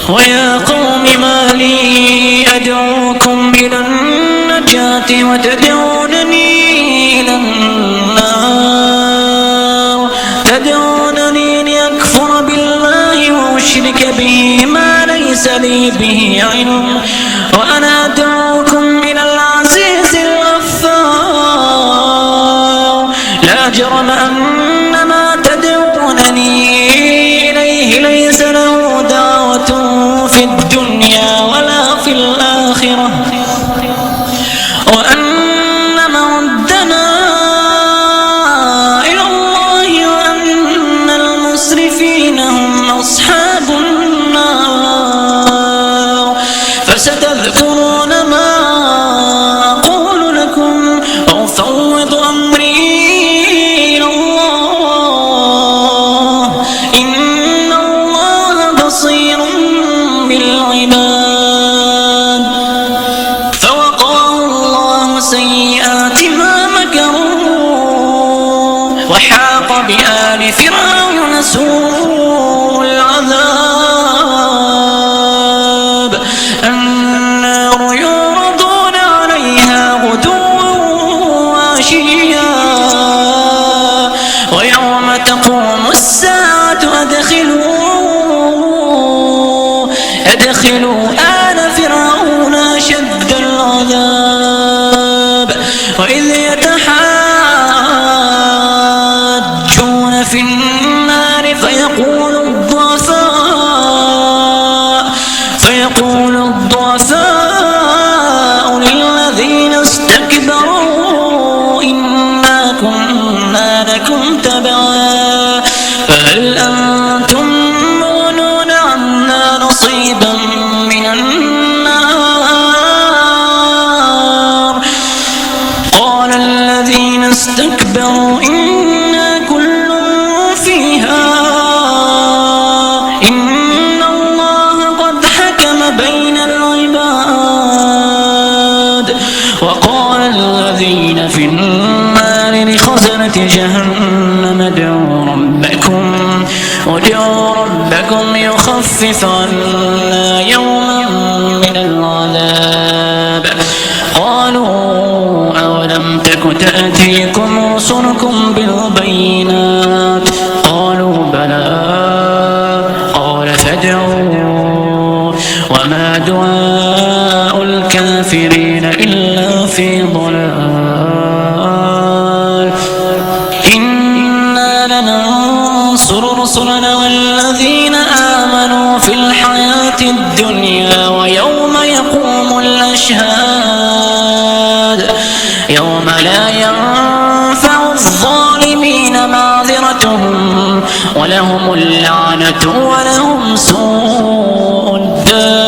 ويا قوم ما لي أدعوكم إلى النجاة وتدعونني إلى النار تدعونني لأكفر بالله وأشرك به ما ليس لي به علم وأنا أدعوكم إلى العزيز الغفار لا جرم أن ما تدعونني إليه ليس له دعوة في الدنيا ولا في الآخرة وأن مردنا إلى الله وأن المسرفين هم أصحاب النار فستذكرون ما أقول لكم وأفوض أمري إلى الله إن الله بصير بالعباد فوقاه الله سيئات ما مكروا وحاق بآل فرعون سوء العذاب النار يعرضون عليها غدوا وعشيا ويوم تقوم الساعة أدخلوا آل فرعون أشد العذاب وإذ يتحاجون في النار فيقول الضعفاء للذين استكبروا إنا كنا لكم تبعا فهل أنتم مغنون عنا نصيبا من النار قال الذين استكبروا إنا كل فيها إن الله قد حكم بين العباد وقال الذين في النار لخزنة جهنم ادعوا ربكم يخفف عنا يوما من العذاب قالوا أولم تك تأتيكم رسلكم بالبينات قالوا بلى قال فادعوا وما دعاء الكافرين إلا في ضلال إنا لننصر رسلنا والذين آمنوا في الحياة الدنيا ويوم يقوم الأشهاد يوم لا ينفع الظالمين معذرتهم ولهم اللعنة ولهم سوء الدار